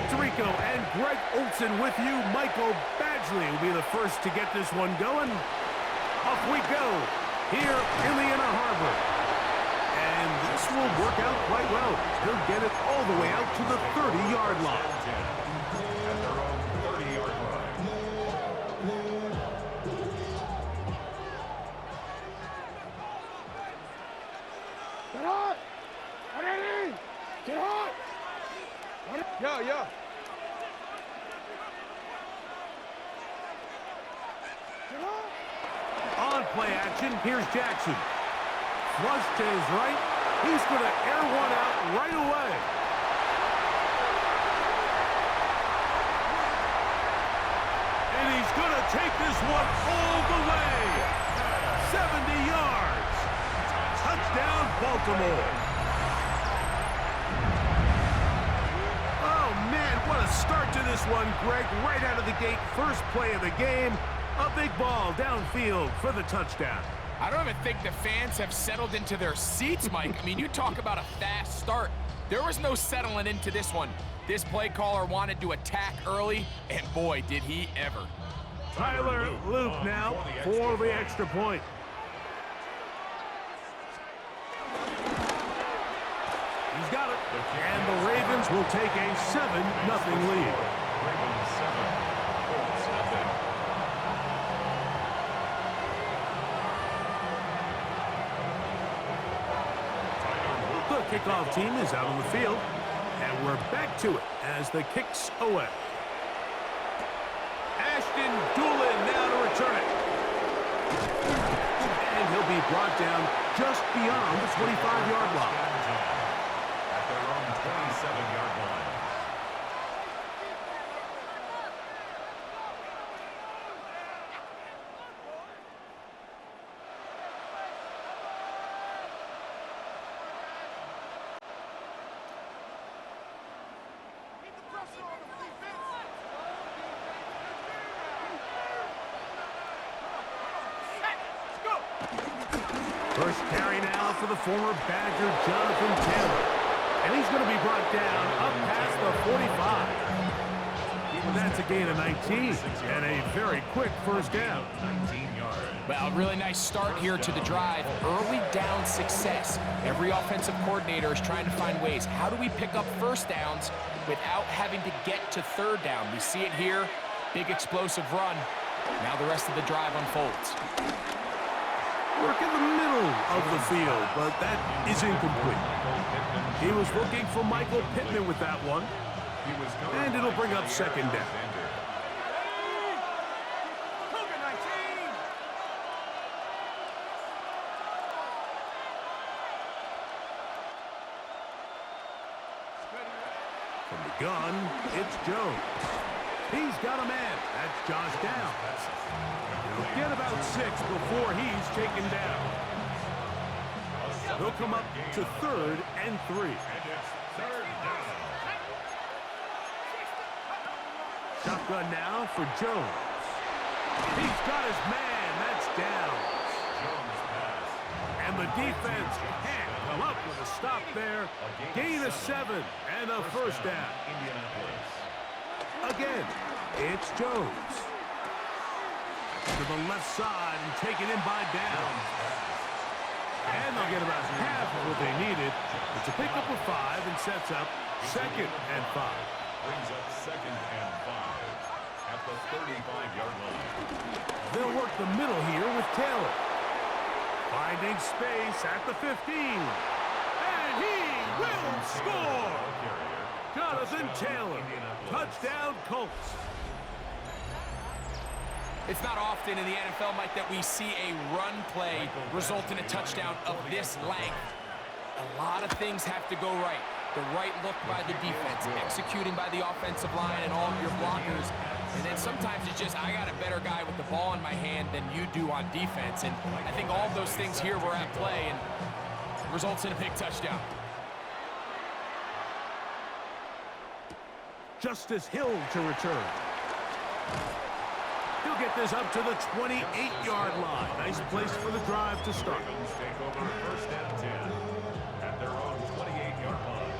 Tirico and Greg Olson with you. Michael Badgley will be the first to get this one going. Off we go here in the Inner Harbor. And this will work out quite well. He'll get it all the way out to the 30-yard line. At their own 30-yard line. Get hot! Get hot! Yeah. On play action, here's Jackson. Flush to his right. He's going to air one out right away. And he's going to take this one all the way. 70 yards. Touchdown, Baltimore. Oh, man, what a start to this one, Greg. Right out of the gate, first play of the game. A big ball downfield for the touchdown. I don't even think the fans have settled into their seats, Mike. I mean, you talk about a fast start. There was no settling into this one. This play caller wanted to attack early, and boy, did he ever. Tyler Luke now for the extra point. He's got it. And the Ravens will take a 7-0 lead. Ravens 7, Colts nothing. The kickoff team is out on the field, and we're back to it as the kick's away. Ashton Doolin now to return it. And he'll be brought down just beyond the 25-yard line. At their own 27-yard line. First carry now for the former Badger, Jonathan Taylor. And he's going to be brought down up past the 45. That's a gain of 19 and a very quick first down. 19 yards. Well, really nice start here to the drive. Early down success. Every offensive coordinator is trying to find ways. How do we pick up first downs without having to get to third down? We see it here. Big explosive run. Now the rest of the drive unfolds. Work in the middle of the field, but that is incomplete. He was looking for Michael Pittman with that one. And it'll bring up second down. From the gun, it's Jones. He's got a man. That's Josh Downs. He'll get about 6 before he's taken down. They'll come up to 3rd and 3. Shotgun now for Jones. He's got his man. That's Downs. And the defense can't come up with a stop there. Gain of 7 and a first down. Again, it's Jones. To the left side and taken in by Downs. And they'll get about half of what they needed. It's a pickup of 5 and sets up 2nd and 5. Brings up 2nd and 5 at the 35-yard line. They'll work the middle here with Taylor. Finding space at the 15. And he will score! Jonathan Taylor. Touchdown, Colts. It's not often in the NFL, Mike, that we see a run play result in a touchdown of this length. A lot of things have to go right. The right look by the defense, executing by the offensive line and all of your blockers. And then sometimes it's just, I got a better guy with the ball in my hand than you do on defense. And I think all of those things here were at play and results in a big touchdown. Justice Hill to return. He'll get this up to the 28-yard line. Nice place for the drive to start. Ravens take over 1st and 10 at their own 28-yard line.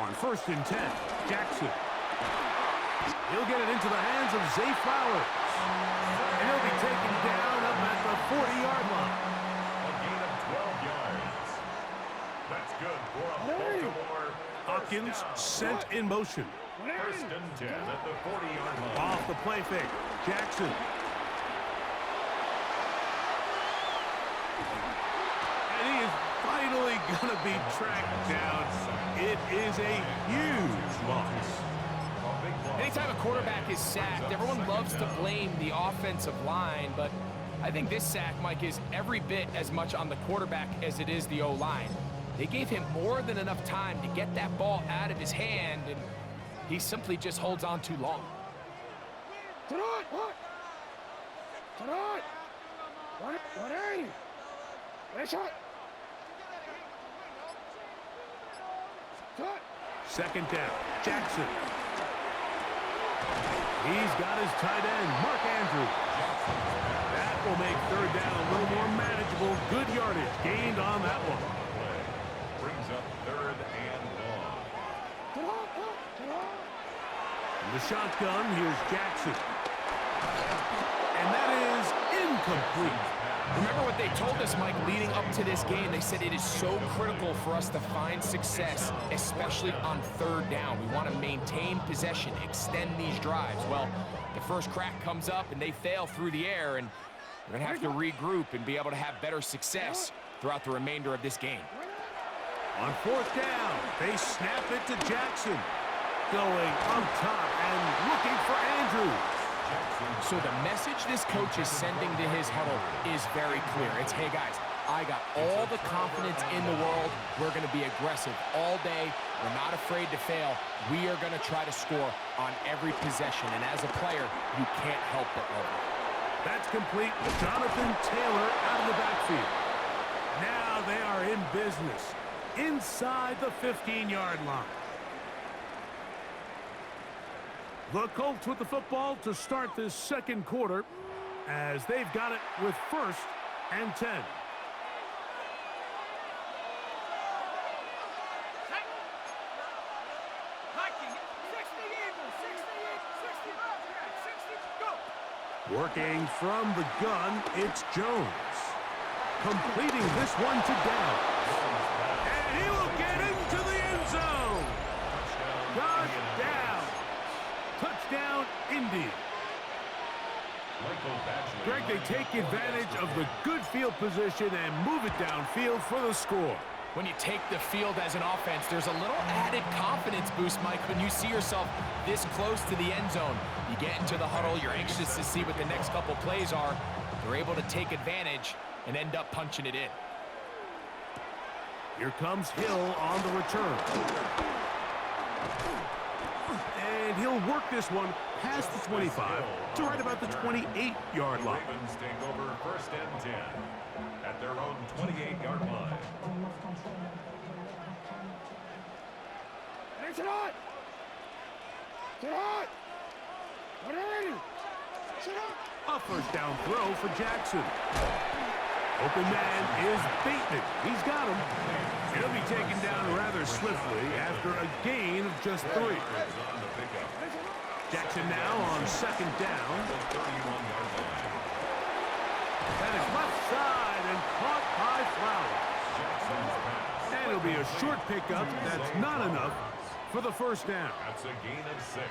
On 1st and 10, Jackson. He'll get it into the hands of Zay Flowers. And he'll be taken down up at the 40-yard line. A gain of 12 yards. That's good for a Baltimore Hopkins first down. sent in motion. 1st and 10 at the 40-yard line. Off the play fake, Jackson. And he is finally going to be tracked down. It is a huge loss. Anytime a quarterback is sacked, everyone loves to blame the offensive line, but I think this sack, Mike, is every bit as much on the quarterback as it is the O-line. They gave him more than enough time to get that ball out of his hand, and he simply just holds on too long. Tonight, what? Tonight. What are you? Nice shot. Cut. 2nd down, Jackson. He's got his tight end, Mark Andrews. That will make 3rd down a little more manageable. Good yardage gained on that one. Brings up 3rd and long. In the shotgun, here's Jackson. And that is incomplete. Remember what they told us, Mike, leading up to this game? They said it is so critical for us to find success, especially on 3rd down. We want to maintain possession, extend these drives. Well, the first crack comes up and they fail through the air, and we're going to have to regroup and be able to have better success throughout the remainder of this game. On 4th down, they snap it to Jackson. Going up top and looking for Andrews. So the message this coach is sending to his huddle is very clear. It's, hey, guys, I got all the confidence in the world. We're going to be aggressive all day. We're not afraid to fail. We are going to try to score on every possession. And as a player, you can't help but love it. That's complete. Jonathan Taylor out of the backfield. Now they are in business inside the 15-yard line. The Colts with the football to start this 2nd quarter as they've got it with 1st and 10. Working from the gun, it's Jones. Completing this one to Down. And he will get into the end zone. Touchdown. Touchdown, Indy. Greg, they take advantage of the good field position and move it downfield for the score. When you take the field as an offense, there's a little added confidence boost, Mike, when you see yourself this close to the end zone. You get into the huddle, you're anxious to see what the next couple plays are. They're able to take advantage and end up punching it in. Here comes Hill on the return. And he'll work this one past the 25 to right about the 28-yard line. Ravens take over 1st and 10 at their own 28-yard line. Hey, tonight. Tonight. What are you? A 1st down throw for Jackson. Open man is Bateman. He's got him. He'll be taken down rather swiftly after a gain of just 3. Jackson now on 2nd down. That is left side and caught by Flowers. And it'll be a short pickup. That's not enough for the 1st down. That's a gain of 6.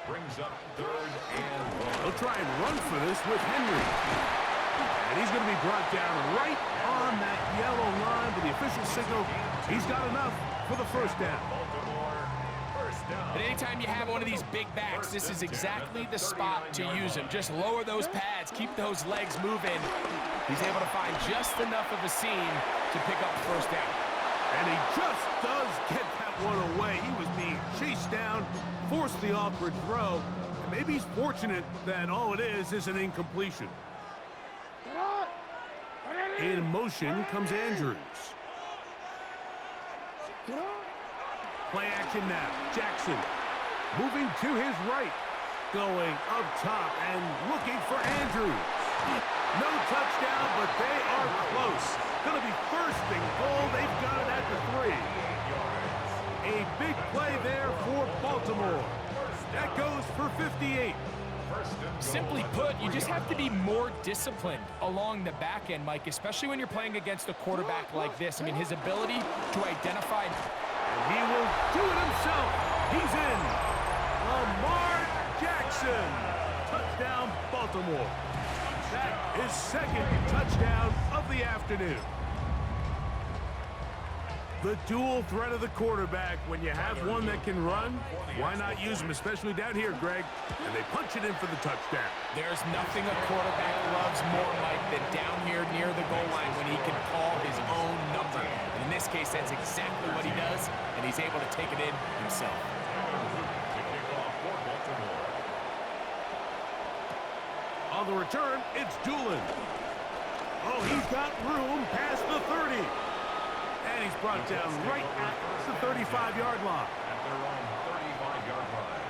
Brings up 3rd and 1. They'll try and run for this with Henry. And he's going to be brought down right on that yellow line with the official signal. He's got enough for the 1st down. But anytime you have one of these big backs, this is exactly the spot to use him. Just lower those pads, keep those legs moving. He's able to find just enough of a seam to pick up the 1st down. And he just does get that one away. He was being chased down, forced the awkward throw. And maybe he's fortunate that all it is an incompletion. In motion comes Andrews. Play action now. Jackson moving to his right. Going up top and looking for Andrews. No touchdown, but they are close. Going to be 1st and goal. They've got it at the 3. A big play there for Baltimore. That goes for 58. Simply put, you just have to be more disciplined along the back end, Mike, especially when you're playing against a quarterback like this. I mean, his ability to identify... And he will do it himself. He's in. Lamar Jackson. Touchdown, Baltimore. That is second touchdown of the afternoon. The dual threat of the quarterback. When you have one that can run, why not use him, especially down here, Greg? And they punch it in for the touchdown. There's nothing a quarterback loves more, Mike, than down here near the goal line when he can call his own number. And in this case, that's exactly what he does, and he's able to take it in himself. On the return, it's Doolin. Oh, he's got room past the 30. And he's brought down right at the 35-yard line. At their own 35-yard line.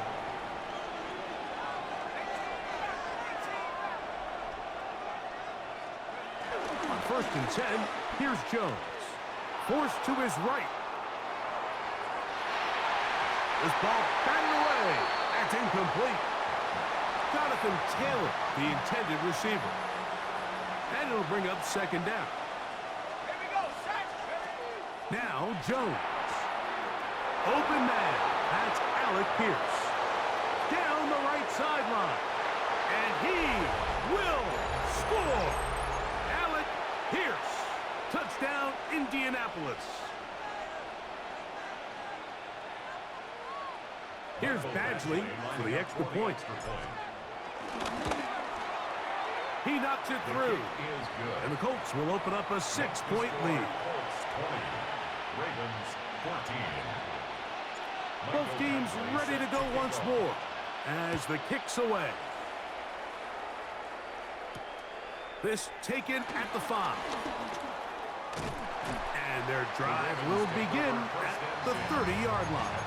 On 1st and 10, here's Jones. Forced to his right. This ball batted away. That's incomplete. Jonathan Taylor, the intended receiver. And it'll bring up 2nd down. Now Jones. Open man. That's Alec Pierce. Down the right sideline. And he will score. Alec Pierce. Touchdown, Indianapolis. Here's Badgley for the extra point. He knocks it through. And the Colts will open up a 6-point lead. Ravens 14. Both teams ready to go once more as the kick's away. This taken at the 5. And their drive will begin at the 30-yard line.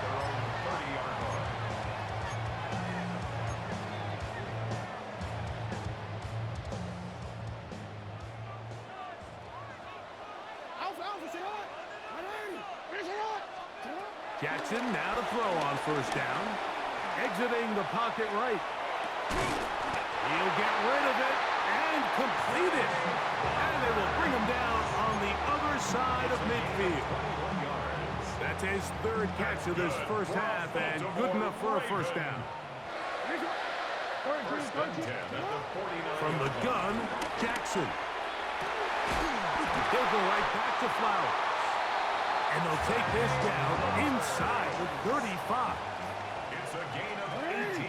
Jackson now to throw on 1st down. Exiting the pocket right. He'll get rid of it and complete it. And they will bring him down on the other side of midfield. That's his 3rd catch of this first half and good enough for a 1st down. From the gun, Jackson. He'll go right back to Flowers. And they'll take this down inside the 35. It's a gain of 18.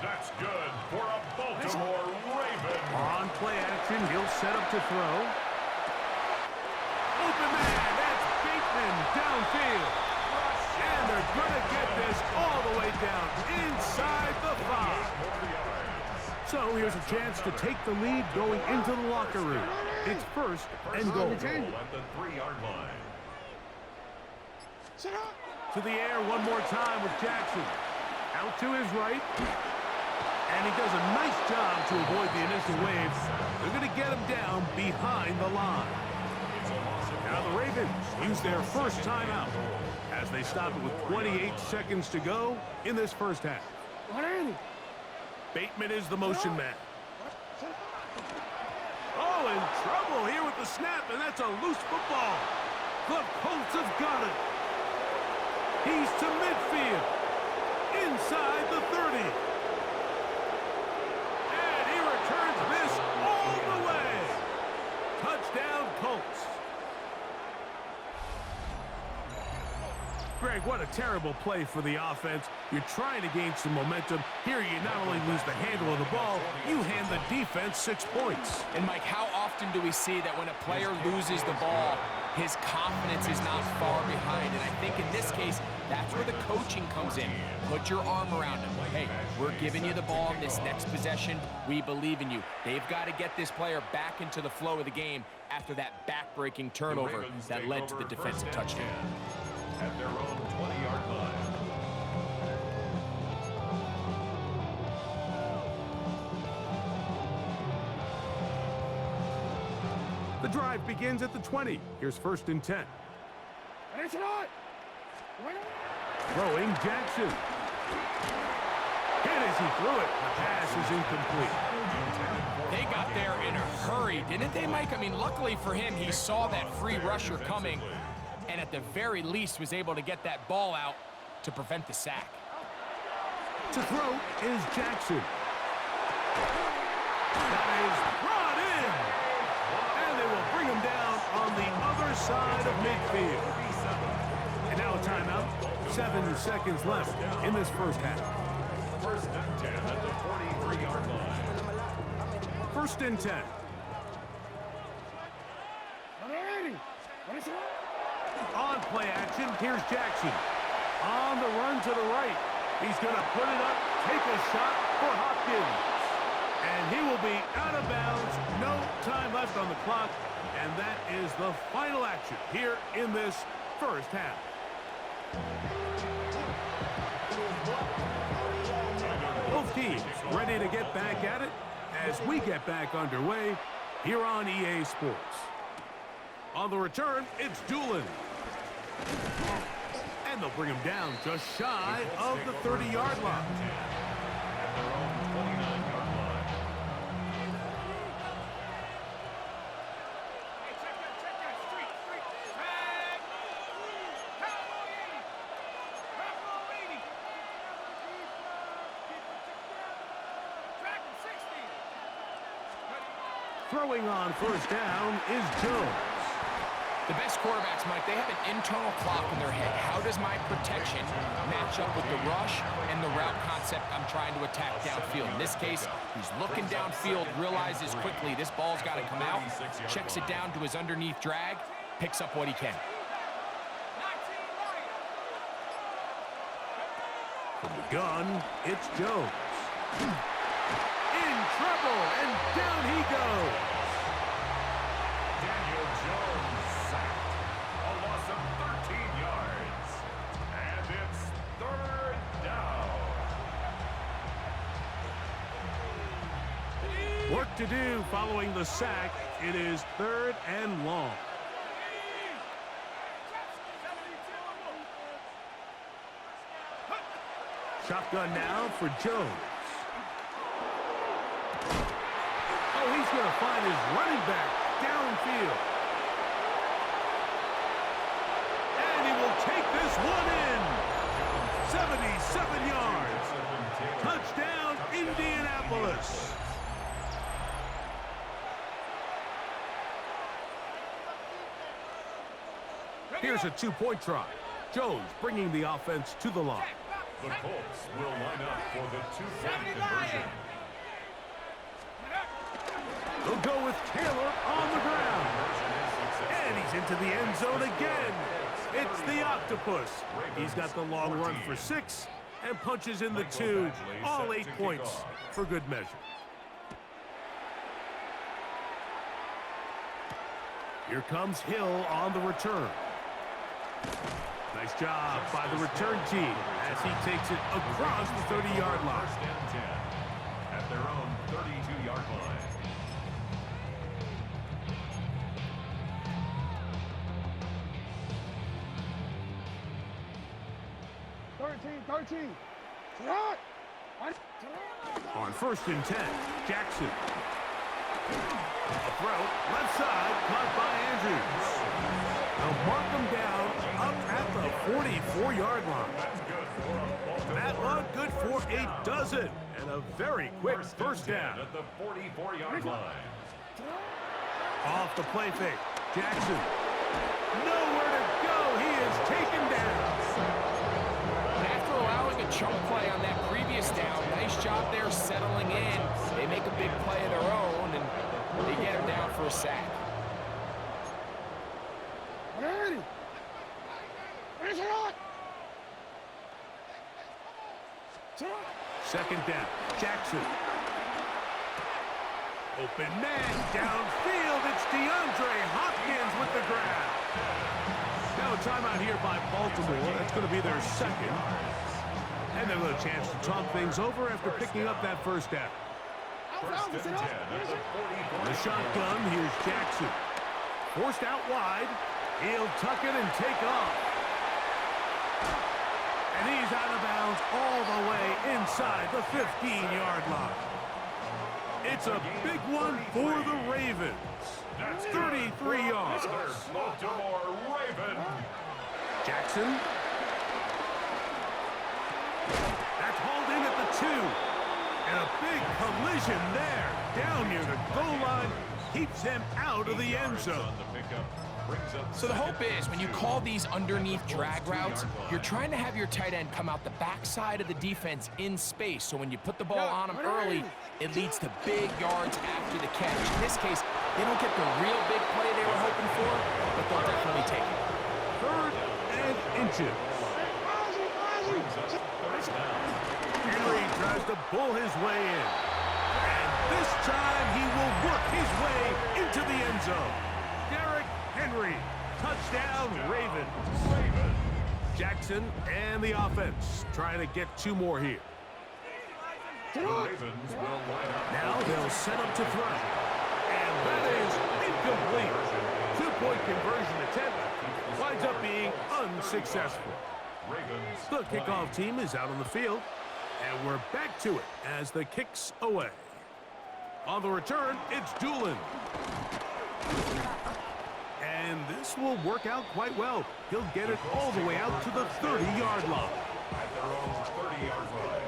That's good for a Baltimore Raven. On play action, he'll set up to throw. Open man, that's Bateman downfield. And they're going to get this all the way down inside the 5. So here's a chance to take the lead going into the locker room. It's 1st and goal. At the 3-yard line. To the air one more time with Jackson. Out to his right. And he does a nice job to avoid the initial waves. They're going to get him down behind the line. Now the Ravens use their first timeout as they stop it with 28 seconds to go in this first half. Bateman is the motion man. Oh, in trouble here with the snap, and that's a loose football. The Colts have got it. He's to midfield. Inside the 30. And he returns this all the way. Touchdown, Colts. Greg, what a terrible play for the offense. You're trying to gain some momentum. Here you not only lose the handle of the ball, you hand the defense 6 points. And Mike, how often do we see that when a player loses the ball, his confidence is not far behind? And I think in this case, that's where the coaching comes in. Put your arm around him. Hey, we're giving you the ball in this next possession. We believe in you. They've got to get this player back into the flow of the game after that back-breaking turnover that led to the defensive touchdown. At their own 20-yard line. The drive begins at the 20. Here's 1st and 10. Throwing Jackson. Hit as he threw it. The pass is incomplete. They got there in a hurry, didn't they, Mike? I mean, luckily for him, he saw that free rusher coming and at the very least was able to get that ball out to prevent the sack. To throw is Jackson. That is brought in. And they will bring him down on the other side of midfield. And now a timeout. 7 seconds left in this first half. First and 10 at the 43-yard line. First and 10. On play action, here's Jackson. On the run to the right. He's going to put it up, take a shot for Hopkins. And he will be out of bounds. No time left on the clock. And that is the final action here in this first half. Both teams ready to get back at it as we get back underway here on EA Sports. On the return, it's Doolin. And they'll bring him down just shy of the 30-yard line. Throwing on first down is Jones. The best quarterbacks, Mike, they have an internal clock in their head. How does my protection match up with the rush and the route concept I'm trying to attack downfield? In this case, he's looking downfield, realizes quickly this ball's got to come out, checks it down to his underneath drag, picks up what he can. From the gun, it's Jones. In trouble, and down he goes. Daniel Jones sacked. A loss of 13 yards. And it's third down. Work to do following the sack. It is third and long. Shotgun now for Jones. Oh, he's going to find his running back downfield. And he will take this one in. 77 yards. Touchdown, Indianapolis. Here's a two-point try. Jones bringing the offense to the line. The Colts will line up for the two-point conversion. They'll go with Taylor on the ground. And he's into the end zone again. It's the Octopus. He's got the long run for 6 and punches in the 2. All 8 points for good measure. Here comes Hill on the return. Nice job by the return team as he takes it across the 30-yard line. First and 10 at their own 32-yard line. On first and 10, Jackson. A throw, left side, caught by Andrews. They'll mark him down up at the 44-yard line. That one good for a dozen. And a very quick first down. At the 44-yard line. Off the play fake, Jackson. Nowhere to go. He is taken down. After allowing a chunk play on that previous down, nice job there settling in. They make a big play of their own, and they get him down for a sack. Second down, Jackson. Open man downfield. It's DeAndre Hopkins with the grab. Now a timeout here by Baltimore. That's going to be their second. And they'll have a chance to talk things over after picking up that first down. First and 10 at the 44. The shotgun, here's Jackson. Forced out wide. He'll tuck it and take off. And he's out of bounds all the way inside the 15-yard line. It's a big one for the Ravens. That's 33 yards. There's Baltimore Raven. Jackson. That's hauled in at the 2. And a big collision there. Down near the goal line. Keeps him out of the end zone. So the hope is when you call these underneath drag routes, you're trying to have your tight end come out the backside of the defense in space. So when you put the ball on him early, it leads to big yards after the catch. In this case, they don't get the real big play they were hoping for, but they'll definitely take it. 3rd and inches. Henry tries to pull his way in. And this time he will work his way into the end zone. Derrick Henry, touchdown Ravens. Jackson and the offense trying to get 2 more here. Now they'll set up to throw. And that is incomplete. 2-point conversion attempt winds up being unsuccessful. The kickoff team is out on the field. And we're back to it as the kick's away. On the return, it's Doolin. And this will work out quite well. He'll get it all the way out to the 30-yard line. At their own 30-yard line.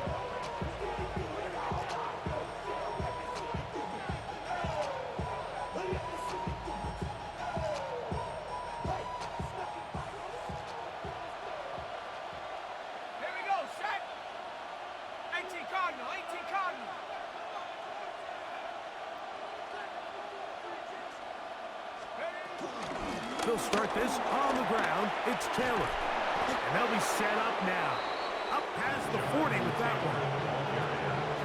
Here we go, set. 18 Cardinal, 18 Cardinal. They'll start this on the ground. It's Taylor. And they'll be set up now. Up past the 40 with that one.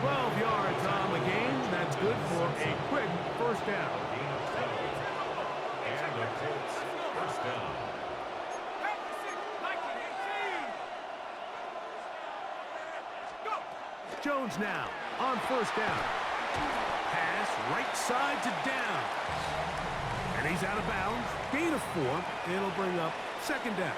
12 yards on the game. That's good for a quick first down. And the Colts first down. Jones now on first down. Pass right side to down. And he's out of bounds. Gain of 4. It'll bring up 2nd down.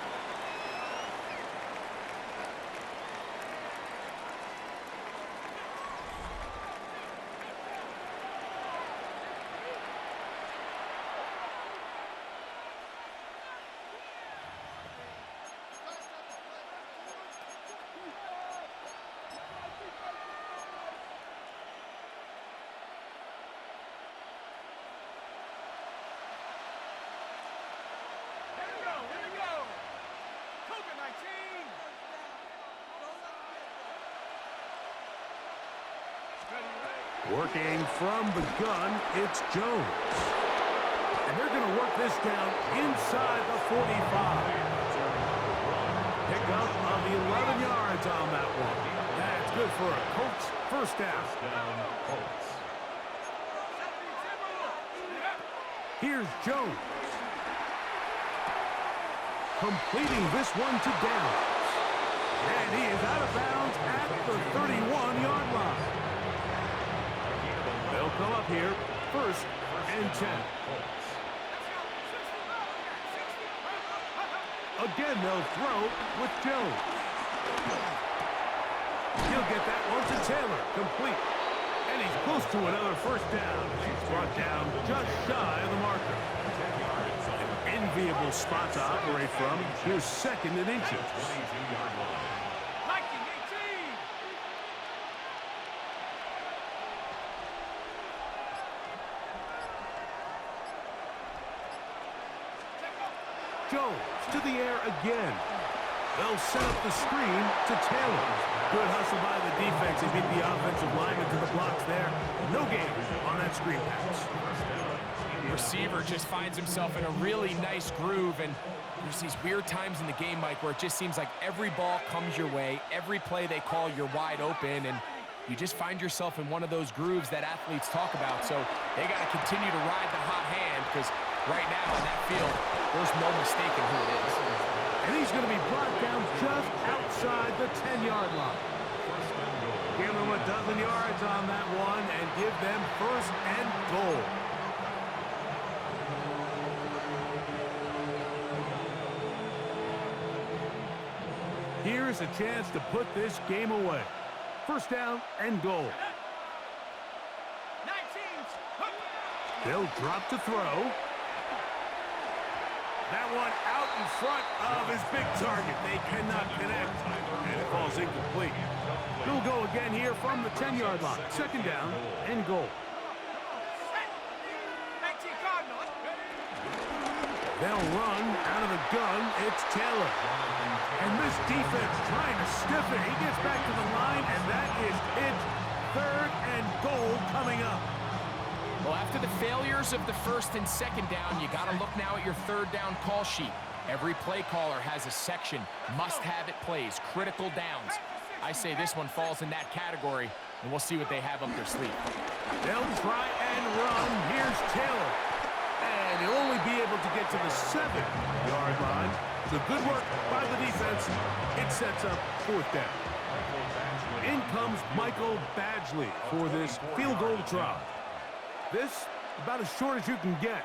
Working from the gun, it's Jones. And they're going to work this down inside the 45. Pick up of 11 yards on that one. That's good for a Colts first down. Here's Jones. Completing this one to Downs. And he is out of bounds at the 31-yard line. They'll come up here, 1st and 10. Again, they'll throw with Jones. He'll get that one to Taylor, complete. And he's close to another first down. He's brought down just shy of the marker. An enviable spot to operate from. Here's 2nd and inches. Jones to the air again. They'll set up the screen to Taylor. Good hustle by the defense. He beat the offensive lineman to the blocks there. No gain on that screen pass. Receiver just finds himself in a really nice groove, and there's these weird times in the game, Mike, where it just seems like every ball comes your way. Every play they call, you're wide open, and you just find yourself in one of those grooves that athletes talk about. So they got to continue to ride the hot hand, because right now in that field, there's no mistaking who it is. And he's going to be brought down just outside the 10-yard line. Give them a dozen yards on that one and give them 1st and goal. Here's a chance to put this game away. First down and goal. 19s. They'll drop to throw. That one out in front of his big target. They cannot connect, and it falls incomplete. They'll go again here from the 10-yard line. Second down and goal. 19 Cardinals. They'll run out of the gun. It's Taylor. And this defense trying to stiff it. He gets back to the line, and that is it. Third and goal coming up. Well, after the failures of the first and second down, you got to look now at your third down call sheet. Every play caller has a section, must-have-it plays, critical downs. I say this one falls in that category, and we'll see what they have up their sleeve. They'll try and run. Here's Taylor. And he'll only be able to get to the 7-yard line. So good work by the defense. It sets up fourth down. In comes Michael Badgley for this field goal try. This, about as short as you can get.